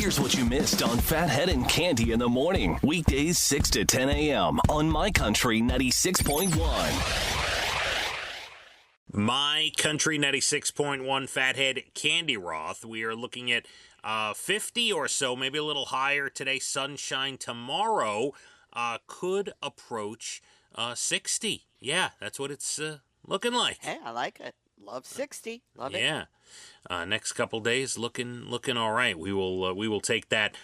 Here's what you missed on Phathead and Cande in the morning. Weekdays 6 to 10 a.m. on My Country 96.1. My Country 96.1 Phathead Cande Roth. We are looking at 50 or so, maybe a little higher today. Sunshine tomorrow could approach 60. Yeah, that's what it's looking like. Hey, I like it. Love 60. Love it. Yeah. Next couple days looking all right. We will take that.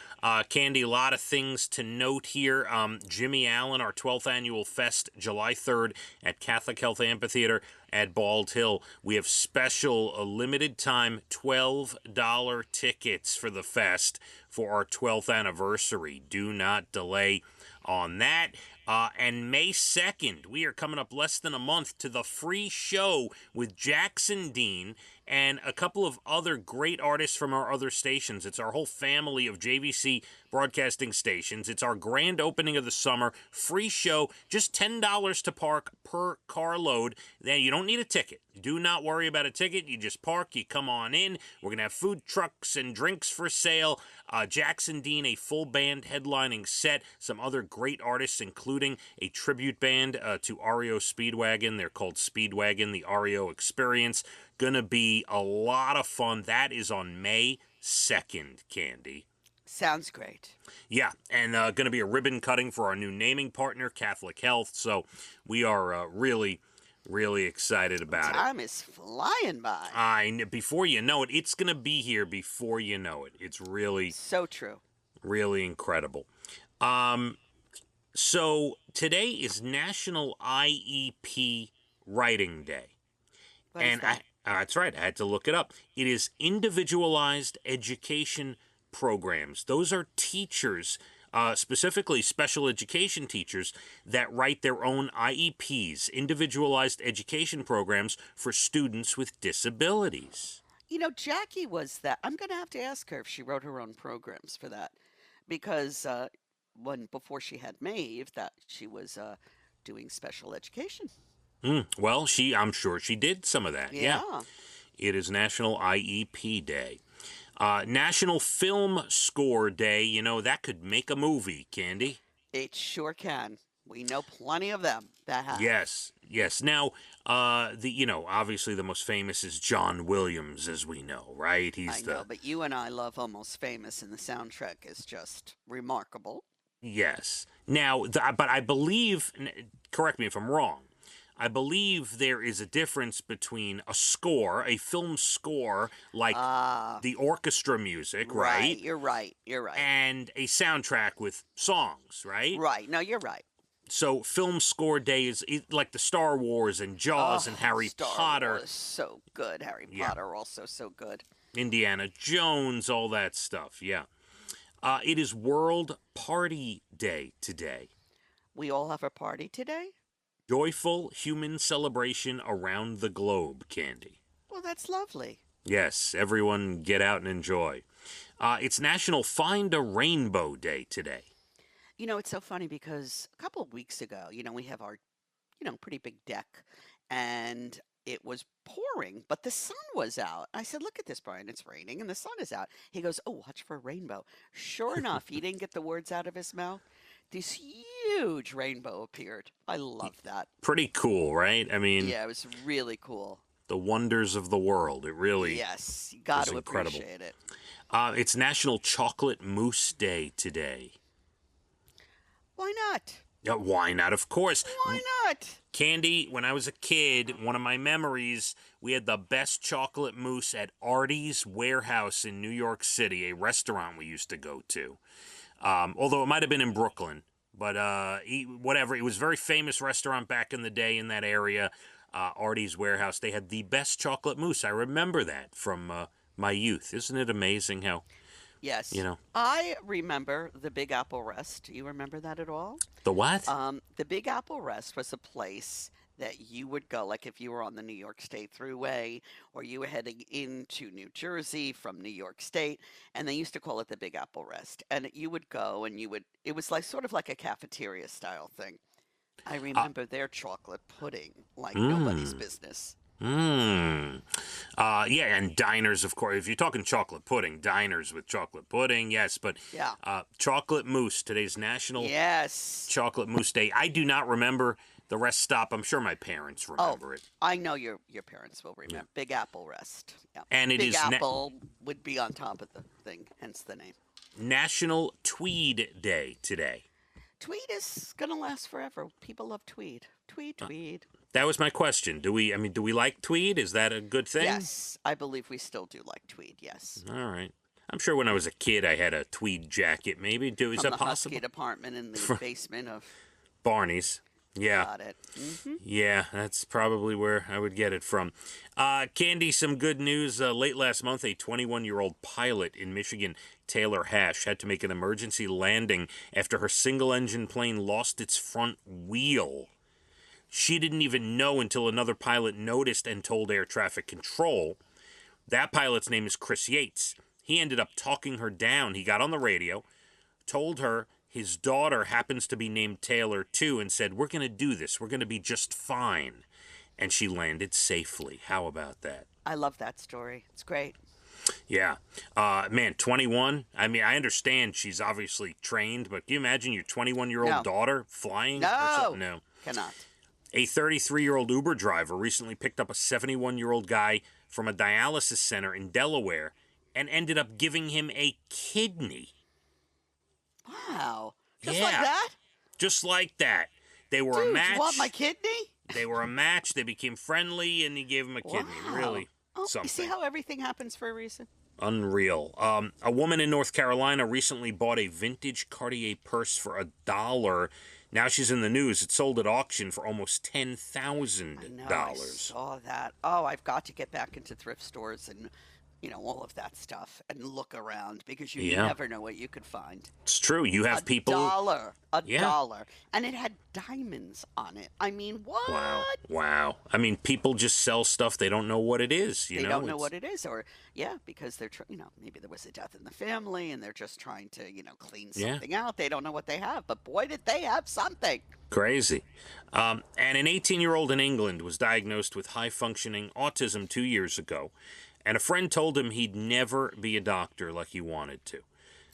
Cande, a lot of things to note here. Jimmy Allen, our 12th annual fest, July 3rd at Catholic Health Amphitheater at Bald Hill. We have special limited time $12 tickets for the fest for our 12th anniversary. Do not delay on that. And May 2nd, we are coming up less than a month to the free show with Jackson Dean and a couple of other great artists from our other stations. It's our whole family of JVC broadcasting stations. It's our grand opening of the summer. Free show, just $10 to park per carload. Then you don't need a ticket. Do not worry about a ticket. You just park, you come on in. We're going to have food trucks and drinks for sale. Jackson Dean, a full band headlining set. Some other great artists, including a tribute band to REO Speedwagon. They're called Speedwagon, the REO Experience. Gonna be a lot of fun. That is on May 2nd, Cande. Sounds great. Yeah, and going to be a ribbon cutting for our new naming partner, Catholic Health. So we are really excited about it. Time is flying by. Before you know it, it's going to be here before you know it. It's really so true. Really incredible. So today is National IEP Writing Day. What is that? That's right. I had to look it up. It is Individualized Education Programs. Those are teachers, specifically special education teachers, that write their own IEPs, Individualized Education Programs for students with disabilities. You know, Jackie was that. I'm going to have to ask her if she wrote her own programs for that. Because before she had Maeve, that she was doing special education. Well, I'm sure she did some of that. Yeah. It is National IEP Day. National Film Score Day. You know, that could make a movie, Cande. It sure can. We know plenty of them that have. Yes. Now, obviously the most famous is John Williams, as we know, right? I know, but you and I love Almost Famous, and the soundtrack is just remarkable. Yes. Now, but I believe, correct me if I'm wrong, I believe there is a difference between a score, a film score, like the orchestra music, right? You're right. And a soundtrack with songs, right? Right. No, you're right. So Film Score Day is like the Star Wars and Jaws and Harry Potter. Star Wars, so good. Harry Potter also so good. Indiana Jones, all that stuff, yeah. It is World Party Day today. We all have a party today? Joyful human celebration around the globe, Cande. Well, that's lovely. Yes, everyone get out and enjoy. It's National Find a Rainbow Day today. You know, it's so funny because a couple of weeks ago, we have our, pretty big deck, and it was pouring, but the sun was out. I said, look at this, Brian, it's raining and the sun is out. He goes, oh, watch for a rainbow. Sure enough, he didn't get the words out of his mouth. This huge rainbow appeared. I love that. Pretty cool, right? I mean... Yeah, it was really cool. The wonders of the world. It really Yes, you got to appreciate it. It's National Chocolate Mousse Day today. Why not? Yeah, why not? Of course. Why not? Cande, when I was a kid, one of my memories, we had the best chocolate mousse at Artie's Warehouse in New York City, a restaurant we used to go to. Although it might have been in Brooklyn, but whatever. It was a very famous restaurant back in the day in that area, Artie's Warehouse. They had the best chocolate mousse. I remember that from my youth. Isn't it amazing how... Yes. I remember the Big Apple Rest. Do you remember that at all? The what? The Big Apple Rest was a place that you would go, like if you were on the New York State Thruway or you were heading into New Jersey from New York State, and they used to call it the Big Apple Rest. And you would go and it was like sort of like a cafeteria style thing. I remember their chocolate pudding like nobody's business. Yeah, and diners, of course. If you're talking chocolate pudding, diners with chocolate pudding, yes. But Yeah. chocolate mousse, today's National Yes. Chocolate Mousse Day. I do not remember the Rest Stop. I'm sure my parents remember it. I know your parents will remember. Big Apple Rest. Yeah. And it Big is Apple would be on top of the thing, hence the name. National Tweed Day today. Tweed is gonna last forever. People love tweed. Tweed. That was my question. Do we like tweed? Is that a good thing? Yes, I believe we still do like tweed. Yes. All right. I'm sure when I was a kid, I had a tweed jacket. Maybe is From that the possible? Husky department in the basement of Barney's. Yeah. Got it. Mm-hmm. Yeah, that's probably where I would get it from. Candy, some good news. Late last month, a 21-year-old pilot in Michigan, Taylor Hash, had to make an emergency landing after her single-engine plane lost its front wheel. She didn't even know until another pilot noticed and told air traffic control. That pilot's name is Chris Yates. He ended up talking her down. He got on the radio, told her his daughter happens to be named Taylor too, and said, "We're going to do this. We're going to be just fine." And she landed safely. How about that? I love that story. It's great. Yeah. Man, 21. I mean, I understand she's obviously trained, but can you imagine your 21-year-old daughter flying? No. No. Cannot. A 33-year-old Uber driver recently picked up a 71-year-old guy from a dialysis center in Delaware and ended up giving him a kidney. Wow. Just like that? Just like that. They were Dude, a match. you want my kidney? They were a match. They became friendly, and he gave him a kidney. Wow. Really You something. see how everything happens for a reason? Unreal. A woman in North Carolina recently bought a vintage Cartier purse for $1. Now she's in the news. It sold at auction for almost $10,000. I saw that. Oh, I've got to get back into thrift stores and, all of that stuff and look around because you never know what you could find. It's true. You have people. $1. $1. And it had diamonds on it. I mean, what? Wow. I mean, people just sell stuff. They don't know what it is. They don't know what it is. Or, because they're, maybe there was a death in the family and they're just trying to, clean something out. They don't know what they have. But boy, did they have something. Crazy. And an 18-year-old in England was diagnosed with high-functioning autism 2 years ago. And a friend told him he'd never be a doctor like he wanted to.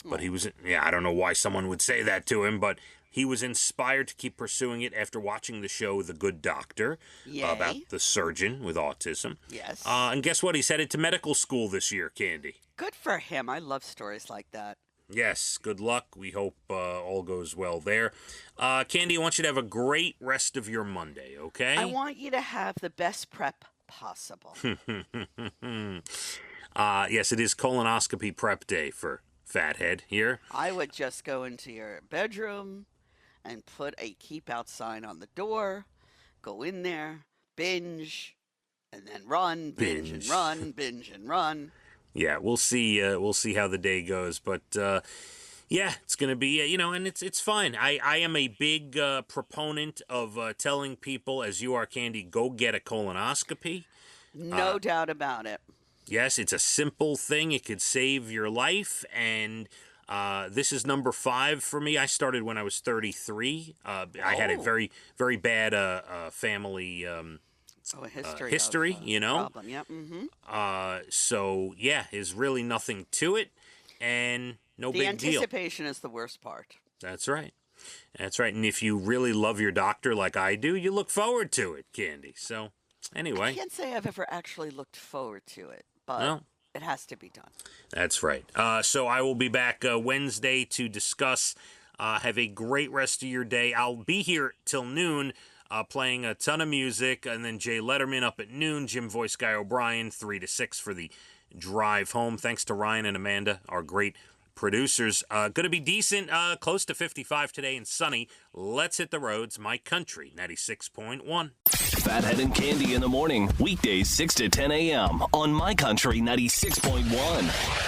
But he was, I don't know why someone would say that to him, but he was inspired to keep pursuing it after watching the show The Good Doctor about the surgeon with autism. Yes. And guess what? He's headed to medical school this year, Candy. Good for him. I love stories like that. Yes, good luck. We hope all goes well there. Candy, I want you to have a great rest of your Monday, okay? I want you to have the best prep possible. Yes, it is colonoscopy prep day for Phathead here. I would just go into your bedroom and put a keep out sign on the door, go in there, binge, and then run, binge and run, binge and run. Yeah, we'll see how the day goes, but it's going to be, and it's fine. I am a big proponent of telling people, as you are, Candy, go get a colonoscopy. No doubt about it. Yes, it's a simple thing. It could save your life, and this is number 5 for me. I started when I was 33. I had a very, very bad family history, Problem. Yeah. Mm-hmm. So, is really nothing to it, and no big deal. The anticipation is the worst part. That's right. That's right. And if you really love your doctor like I do, you look forward to it, Candy. So, anyway. I can't say I've ever actually looked forward to it, but it has to be done. That's right. So I will be back Wednesday to discuss. Have a great rest of your day. I'll be here till noon playing a ton of music, and then Jay Letterman up at noon, Jim Voice Guy O'Brien, 3 to 6 for the drive home. Thanks to Ryan and Amanda, our great producers. Going to be decent, close to 55 today and sunny. Let's hit the roads. My Country 96.1. Phathead and Candy in the morning, weekdays 6 to 10 a.m. on My Country 96.1.